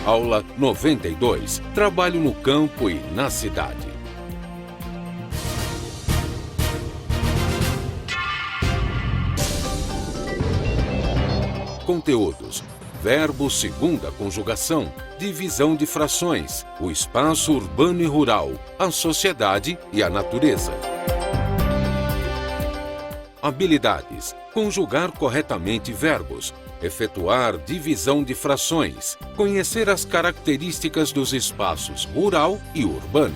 Aula 92. Trabalho no campo e na cidade. Conteúdos: verbo segunda conjugação, divisão de frações, o espaço urbano e rural, a sociedade e a natureza. Habilidades: conjugar corretamente verbos, efetuar divisão de frações, conhecer as características dos espaços rural e urbano.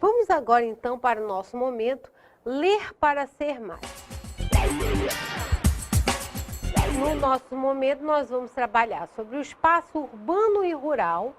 Vamos agora então para o nosso momento ler para ser mais. No nosso momento nós vamos trabalhar sobre o espaço urbano e rural,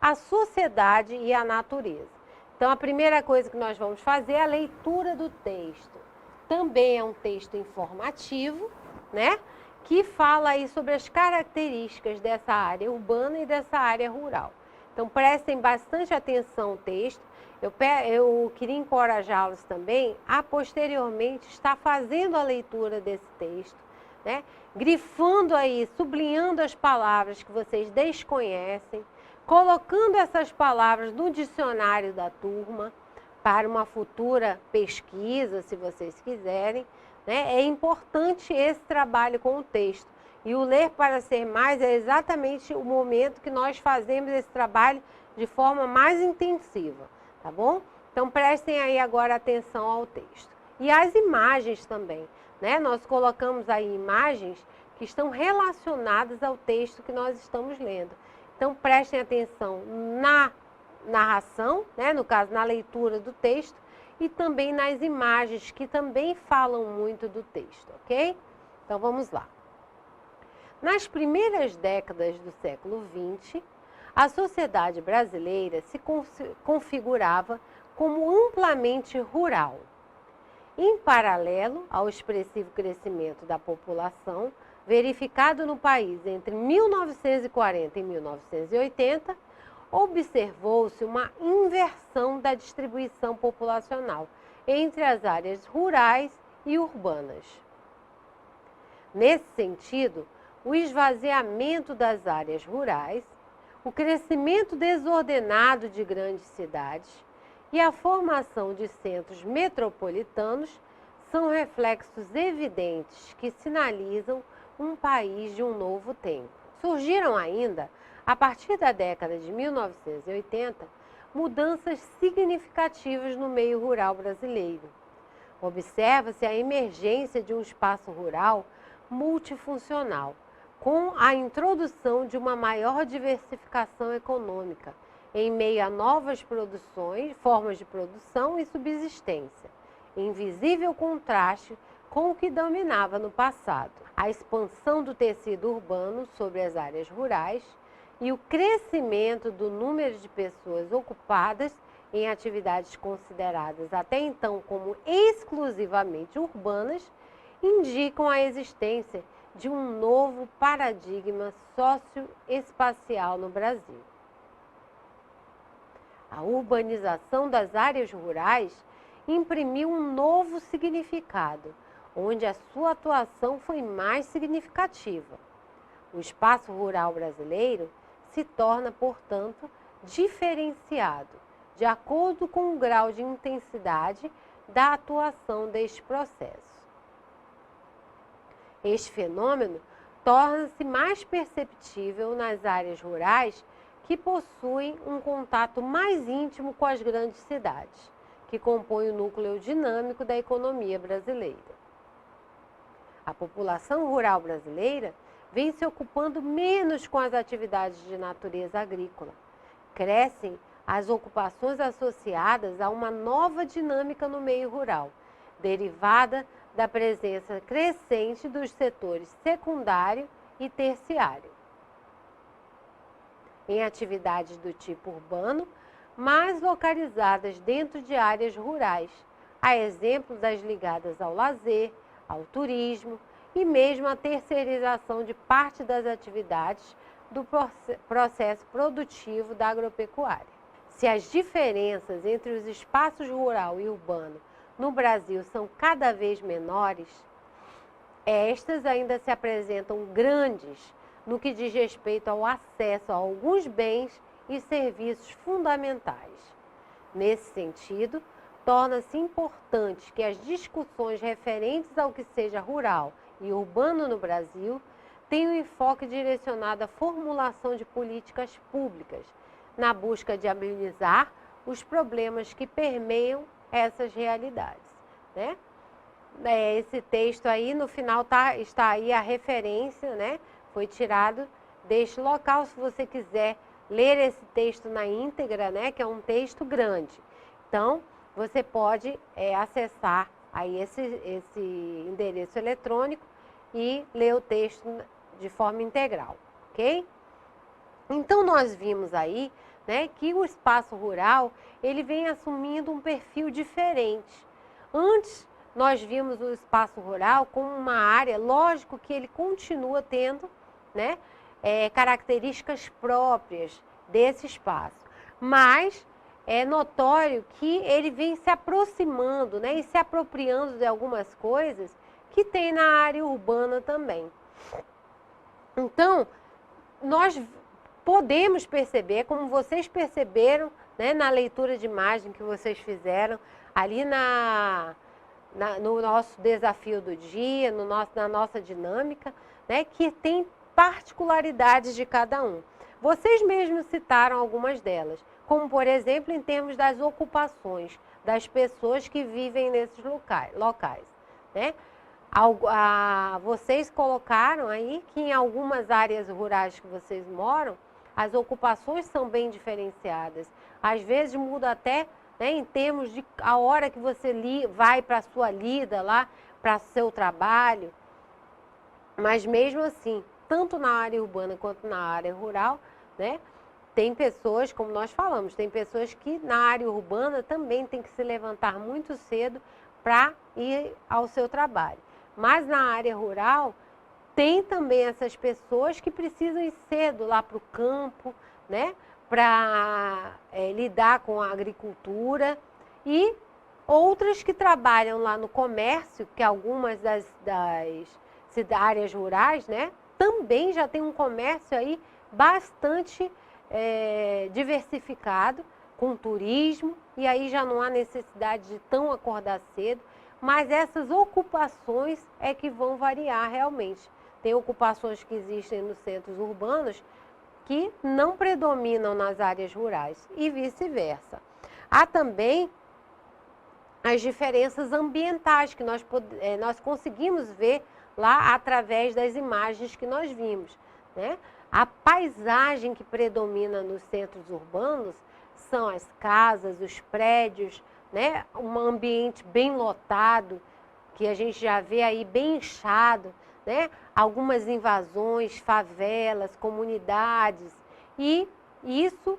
a sociedade e a natureza. Então a primeira coisa que nós vamos fazer é a leitura do texto. Também é um texto informativo, né? Que fala aí sobre as características dessa área urbana e dessa área rural. Então prestem bastante atenção ao texto. Eu queria encorajá-los também a posteriormente estar fazendo a leitura desse texto, né? Grifando aí, sublinhando as palavras que vocês desconhecem, colocando essas palavras no dicionário da turma para uma futura pesquisa, se vocês quiserem, né? É importante esse trabalho com o texto. E o Ler para Ser Mais é exatamente o momento que nós fazemos esse trabalho de forma mais intensiva, tá bom? Então prestem aí agora atenção ao texto. E as imagens também, né? Nós colocamos aí imagens que estão relacionadas ao texto que nós estamos lendo. Então prestem atenção na narração, né? No caso na leitura do texto, e também nas imagens que também falam muito do texto, ok? Então vamos lá. Nas primeiras décadas do século XX, a sociedade brasileira se configurava como amplamente rural. Em paralelo ao expressivo crescimento da população, verificado no país entre 1940 e 1980, observou-se uma inversão da distribuição populacional entre as áreas rurais e urbanas. Nesse sentido, o esvaziamento das áreas rurais, o crescimento desordenado de grandes cidades e a formação de centros metropolitanos são reflexos evidentes que sinalizam um país de um novo tempo. Surgiram ainda, a partir da década de 1980, mudanças significativas no meio rural brasileiro. Observa-se a emergência de um espaço rural multifuncional, com a introdução de uma maior diversificação econômica, em meio a novas formas de produção e subsistência, em visível contraste com o que dominava no passado. A expansão do tecido urbano sobre as áreas rurais e o crescimento do número de pessoas ocupadas em atividades consideradas até então como exclusivamente urbanas, indicam a existência de um novo paradigma socioespacial no Brasil. A urbanização das áreas rurais imprimiu um novo significado, onde a sua atuação foi mais significativa. O espaço rural brasileiro se torna, portanto, diferenciado, de acordo com o grau de intensidade da atuação deste processo. Este fenômeno torna-se mais perceptível nas áreas rurais que possuem um contato mais íntimo com as grandes cidades, que compõem o núcleo dinâmico da economia brasileira. A população rural brasileira vem se ocupando menos com as atividades de natureza agrícola. Crescem as ocupações associadas a uma nova dinâmica no meio rural, derivada da presença crescente dos setores secundário e terciário. Em atividades do tipo urbano, mas localizadas dentro de áreas rurais, a exemplo das ligadas ao lazer, ao turismo e mesmo à terceirização de parte das atividades do processo produtivo da agropecuária. Se as diferenças entre os espaços rural e urbano no Brasil são cada vez menores, estas ainda se apresentam grandes no que diz respeito ao acesso a alguns bens e serviços fundamentais. Nesse sentido, torna-se importante que as discussões referentes ao que seja rural e urbano no Brasil tenham um enfoque direcionado à formulação de políticas públicas, na busca de amenizar os problemas que permeiam essas realidades, né? Esse texto aí, no final, está aí a referência, né? Foi tirado deste local. Se você quiser ler esse texto na íntegra, né? Que é um texto grande. Então, você pode acessar aí esse endereço eletrônico e ler o texto de forma integral, ok? Então, nós vimos aí, né, que o espaço rural, ele vem assumindo um perfil diferente. Antes, nós vimos o espaço rural como uma área, lógico que ele continua tendo, né, características próprias desse espaço, mas é notório que ele vem se aproximando, né, e se apropriando de algumas coisas que tem na área urbana também. Então, nós podemos perceber, como vocês perceberam, né, na leitura de imagem que vocês fizeram, ali no nosso desafio do dia, na nossa dinâmica, né, que tem particularidades de cada um. Vocês mesmos citaram algumas delas, como, por exemplo, em termos das ocupações das pessoas que vivem nesses locais, né? Vocês colocaram aí que em algumas áreas rurais que vocês moram, as ocupações são bem diferenciadas. Às vezes muda até, né, em termos de a hora que você vai para a sua lida lá, para o seu trabalho. Mas mesmo assim, tanto na área urbana quanto na área rural, né, tem pessoas, como nós falamos, tem pessoas que na área urbana também tem que se levantar muito cedo para ir ao seu trabalho. Mas na área rural, tem também essas pessoas que precisam ir cedo lá para o campo, né, para lidar com a agricultura, e outras que trabalham lá no comércio, que algumas das áreas rurais, né, também já tem um comércio aí bastante diversificado, com turismo, e aí já não há necessidade de tão acordar cedo. Mas essas ocupações é que vão variar realmente. Tem ocupações que existem nos centros urbanos que não predominam nas áreas rurais e vice-versa. Há também as diferenças ambientais que nós conseguimos ver lá através das imagens que nós vimos, né? A paisagem que predomina nos centros urbanos são as casas, os prédios, né? Um ambiente bem lotado, que a gente já vê aí bem inchado, né? Algumas invasões, favelas, comunidades, e isso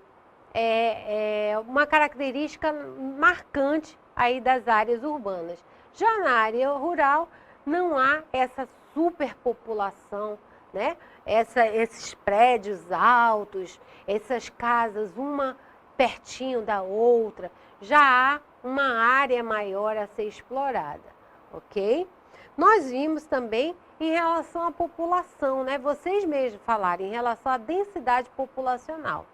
é uma característica marcante aí das áreas urbanas. Já na área rural não há essa superpopulação, né? Esses prédios altos, essas casas uma pertinho da outra, já há uma área maior a ser explorada, ok? Nós vimos também em relação à população, né? Vocês mesmos falaram em relação à densidade populacional.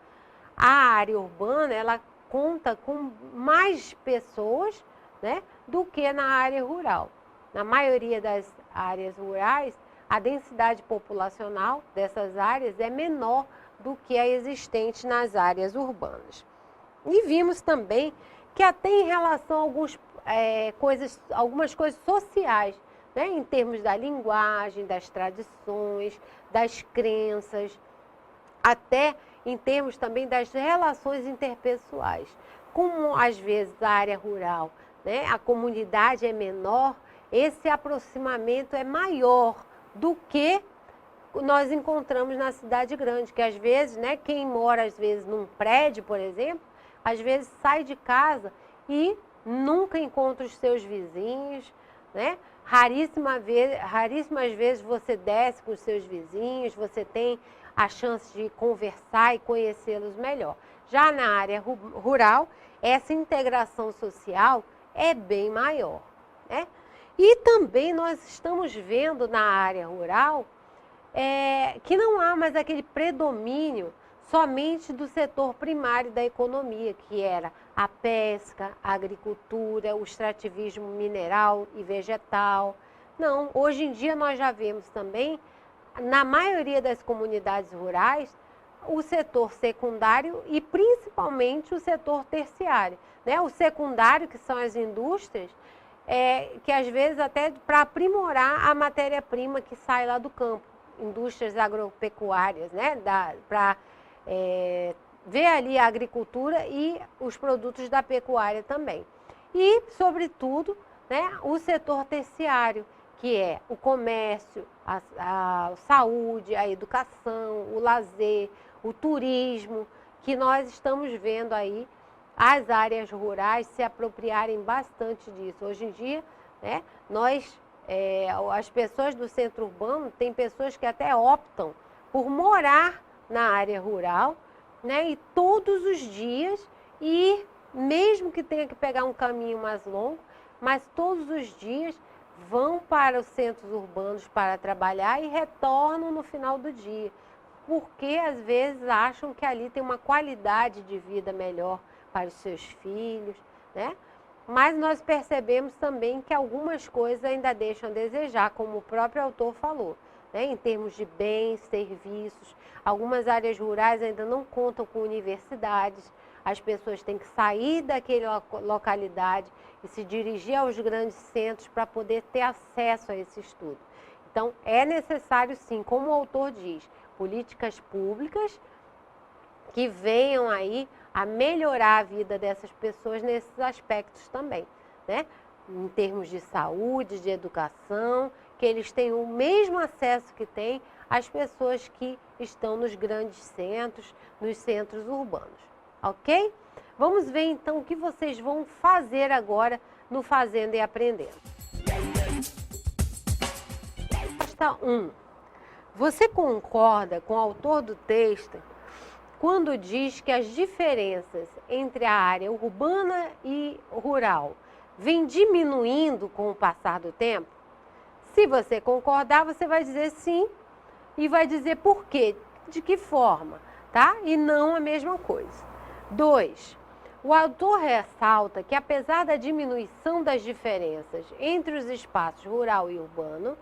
A área urbana, ela conta com mais pessoas, né, do que na área rural. Na maioria das áreas rurais, a densidade populacional dessas áreas é menor do que a existente nas áreas urbanas. E vimos também que até em relação a algumas coisas sociais, né, em termos da linguagem, das tradições, das crenças, até em termos também das relações interpessoais. Como às vezes a área rural, né, a comunidade é menor, esse aproximamento é maior do que nós encontramos na cidade grande, que às vezes, né, quem mora às vezes num prédio, por exemplo, às vezes sai de casa e nunca encontra os seus vizinhos, né? Raríssimas vezes você desce com os seus vizinhos, você tem a chance de conversar e conhecê-los melhor. Já na área rural, essa integração social é bem maior, né? E também nós estamos vendo na área rural que não há mais aquele predomínio somente do setor primário da economia, que era a pesca, a agricultura, o extrativismo mineral e vegetal. Não, hoje em dia nós já vemos também, na maioria das comunidades rurais, o setor secundário e principalmente o setor terciário. Né? O secundário, que são as indústrias, que às vezes até para aprimorar a matéria-prima que sai lá do campo, indústrias agropecuárias, né? Para ver ali a agricultura e os produtos da pecuária também. E, sobretudo, né, o setor terciário, que é o comércio, a saúde, a educação, o lazer, o turismo, que nós estamos vendo aí as áreas rurais se apropriarem bastante disso. Hoje em dia, né, as pessoas do centro urbano, tem pessoas que até optam por morar na área rural, né, e todos os dias ir, mesmo que tenha que pegar um caminho mais longo, mas todos os dias vão para os centros urbanos para trabalhar e retornam no final do dia, porque às vezes acham que ali tem uma qualidade de vida melhor para os seus filhos, né? Mas nós percebemos também que algumas coisas ainda deixam a desejar, como o próprio autor falou, né? Em termos de bens, serviços. Algumas áreas rurais ainda não contam com universidades, as pessoas têm que sair daquela localidade e se dirigir aos grandes centros para poder ter acesso a esse estudo. Então, é necessário sim, como o autor diz, políticas públicas que venham aí a melhorar a vida dessas pessoas nesses aspectos também, né? Em termos de saúde, de educação, que eles tenham o mesmo acesso que têm as pessoas que estão nos grandes centros, nos centros urbanos, ok? Vamos ver então o que vocês vão fazer agora no Fazendo e Aprendendo. Resposta 1. Você concorda com o autor do texto quando diz que as diferenças entre a área urbana e rural vêm diminuindo com o passar do tempo? Se você concordar, você vai dizer sim e vai dizer por quê, de que forma, tá? E não a mesma coisa. 2. O autor ressalta que apesar da diminuição das diferenças entre os espaços rural e urbano,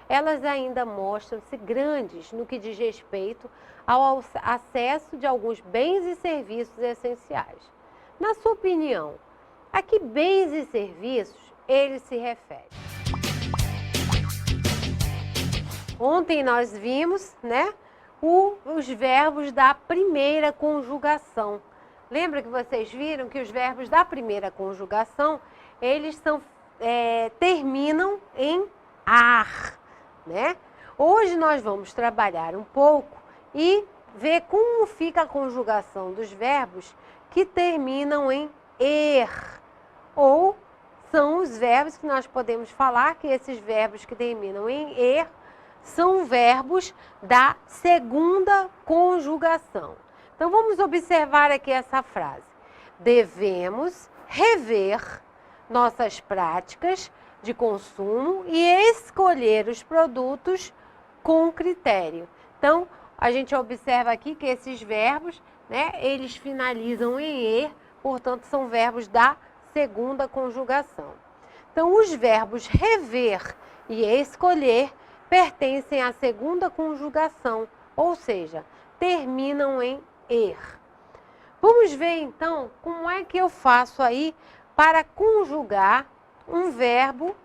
elas ainda mostram-se grandes no que diz respeito ao acesso de alguns bens e serviços essenciais. Na sua opinião, a que bens e serviços ele se refere? Ontem nós vimos, né, os verbos da primeira conjugação. Lembra que vocês viram que os verbos da primeira conjugação, eles terminam em ar, né? Hoje nós vamos trabalhar um pouco e ver como fica a conjugação dos verbos que terminam em er, ou são os verbos que nós podemos falar que esses verbos que terminam em er são verbos da segunda conjugação. Então vamos observar aqui essa frase. Devemos rever nossas práticas de consumo e escolher os produtos com critério. Então, a gente observa aqui que esses verbos, né, eles finalizam em er, portanto, são verbos da segunda conjugação. Então, os verbos rever e escolher pertencem à segunda conjugação, ou seja, terminam em er. Vamos ver, então, como é que eu faço aí para conjugar um verbo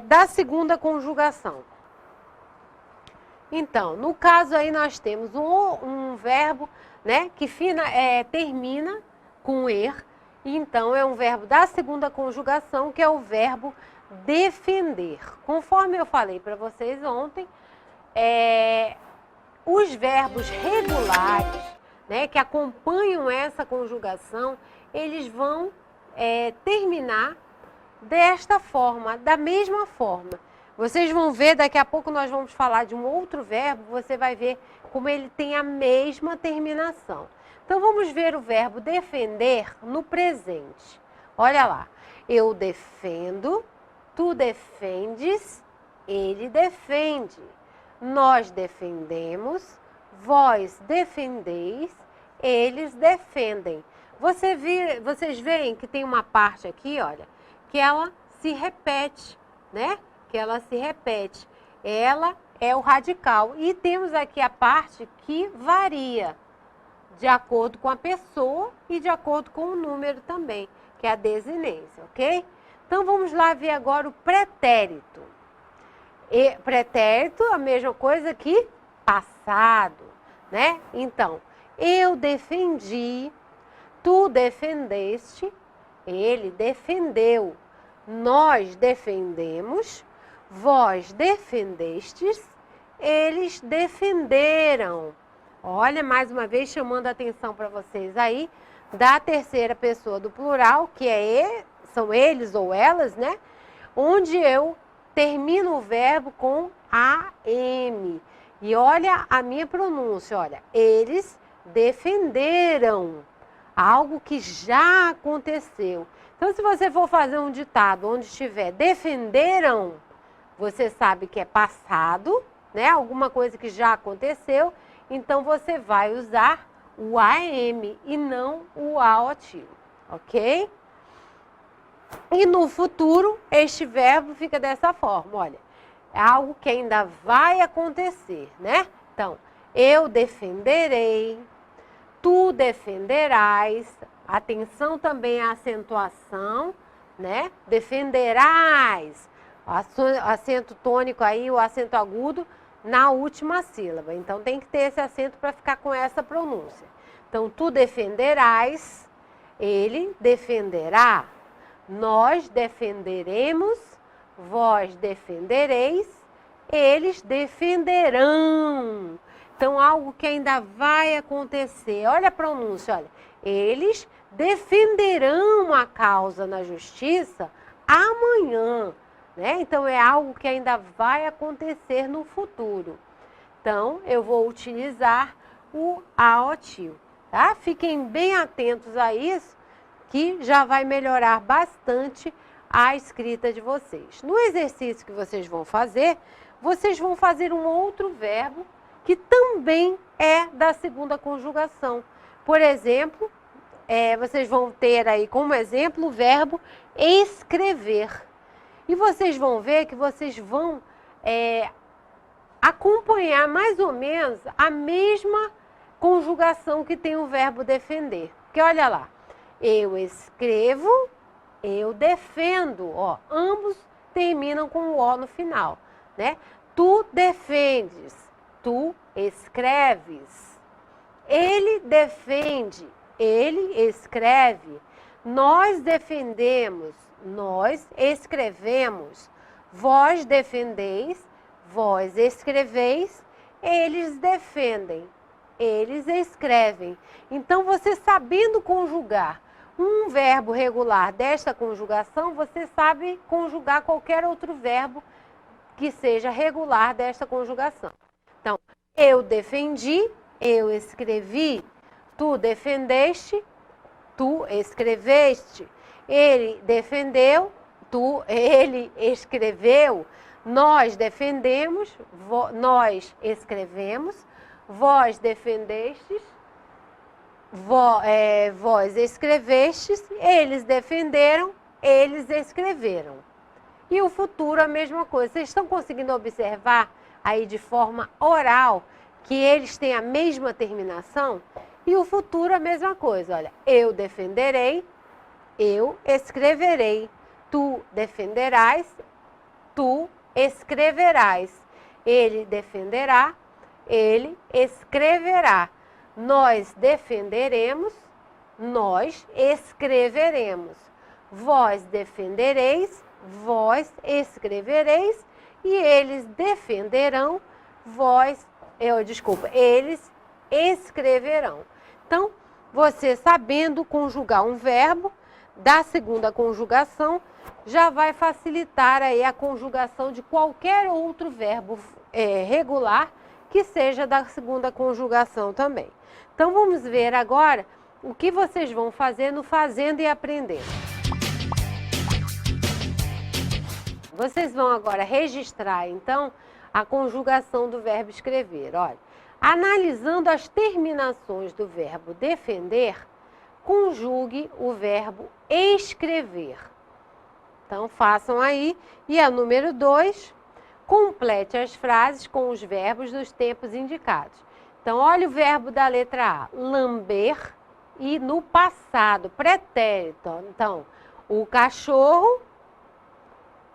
da segunda conjugação. Então, no caso aí nós temos um verbo, né, que termina com er, e então é um verbo da segunda conjugação, que é o verbo defender. Conforme eu falei para vocês ontem, os verbos regulares, né, que acompanham essa conjugação, eles vão terminar desta forma, da mesma forma. Vocês vão ver, daqui a pouco nós vamos falar de um outro verbo, você vai ver como ele tem a mesma terminação. Então vamos ver o verbo defender no presente. Olha lá, eu defendo, tu defendes, ele defende. nós defendemos, vós defendeis, eles defendem. Vocês veem que tem uma parte aqui, olha, que ela se repete, né? Que ela se repete. Ela é o radical. E temos aqui a parte que varia de acordo com a pessoa e de acordo com o número também, que é a desinência, ok? Então vamos lá ver agora o pretérito. Pretérito, a mesma coisa que passado, né? Então, eu defendi, tu defendeste, ele defendeu, nós defendemos, vós defendestes, eles defenderam. Olha, mais uma vez chamando a atenção para vocês aí, da terceira pessoa do plural, que são eles ou elas, né? Onde eu termino o verbo com AM. E olha a minha pronúncia, olha, eles defenderam algo que já aconteceu. Então, se você for fazer um ditado onde estiver defenderam, você sabe que é passado, né? Alguma coisa que já aconteceu, então você vai usar o AM e não o AOTIO, ok? E no futuro, este verbo fica dessa forma, olha, é algo que ainda vai acontecer, né? Então, eu defenderei, tu defenderás, atenção também à acentuação, né? Defenderás, acento tônico aí, o acento agudo na última sílaba. Então, tem que ter esse acento para ficar com essa pronúncia. Então, tu defenderás, ele defenderá, nós defenderemos, vós defendereis, eles defenderão. Então, algo que ainda vai acontecer. Olha a pronúncia, olha. Eles defenderão a causa na justiça amanhã, né? Então, é algo que ainda vai acontecer no futuro. Então, eu vou utilizar o AOTIO, tá? Fiquem bem atentos a isso, que já vai melhorar bastante a escrita de vocês. No exercício que vocês vão fazer um outro verbo que também é da segunda conjugação. Por exemplo, vocês vão ter aí como exemplo o verbo escrever. E vocês vão ver que vocês vão acompanhar mais ou menos a mesma conjugação que tem o verbo defender. Porque olha lá, eu escrevo, eu defendo, ó, ambos terminam com o O no final, né? Tu defendes, tu escreves. Ele defende, ele escreve. Nós defendemos, nós escrevemos. Vós defendeis, vós escreveis. Eles defendem, eles escrevem. Então, você sabendo conjugar um verbo regular desta conjugação, você sabe conjugar qualquer outro verbo que seja regular desta conjugação. Então, eu defendi, eu escrevi, tu defendeste, tu escreveste, ele defendeu, ele escreveu, nós defendemos, nós escrevemos, vós defendestes, vós escrevestes, eles defenderam, eles escreveram. E o futuro a mesma coisa. Vocês estão conseguindo observar aí de forma oral que eles têm a mesma terminação? E o futuro a mesma coisa. Olha, eu defenderei, eu escreverei. Tu defenderás, tu escreverás. Ele defenderá, ele escreverá. Nós defenderemos, nós escreveremos. Vós defendereis, vós escrevereis. E eles defenderão, eles escreverão. Então, você sabendo conjugar um verbo da segunda conjugação, já vai facilitar aí a conjugação de qualquer outro verbo regular que seja da segunda conjugação também. Então, vamos ver agora o que vocês vão fazer no Fazendo e Aprendendo. Vocês vão agora registrar, então, a conjugação do verbo escrever. Olha, analisando as terminações do verbo defender, conjugue o verbo escrever. Então, façam aí. E a número 2, complete as frases com os verbos dos tempos indicados. Então, olha o verbo da letra A, lamber, e no passado, pretérito. Então, o cachorro,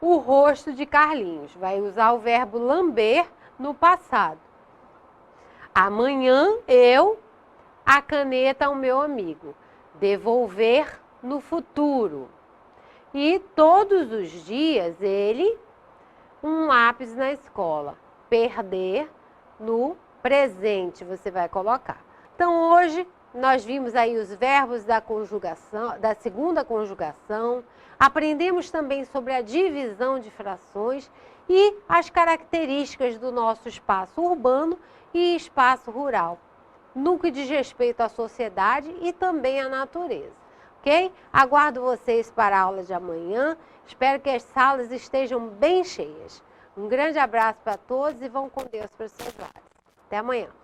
o rosto de Carlinhos. Vai usar o verbo lamber no passado. Amanhã, eu, a caneta ao meu amigo. Devolver no futuro. E todos os dias, ele, um lápis na escola. Perder no presente, você vai colocar. Então, hoje, nós vimos aí os verbos da conjugação, da segunda conjugação, aprendemos também sobre a divisão de frações e as características do nosso espaço urbano e espaço rural, no que diz respeito à sociedade e também à natureza, ok? Aguardo vocês para a aula de amanhã, espero que as salas estejam bem cheias. Um grande abraço para todos e vão com Deus para os seus lares. Até amanhã.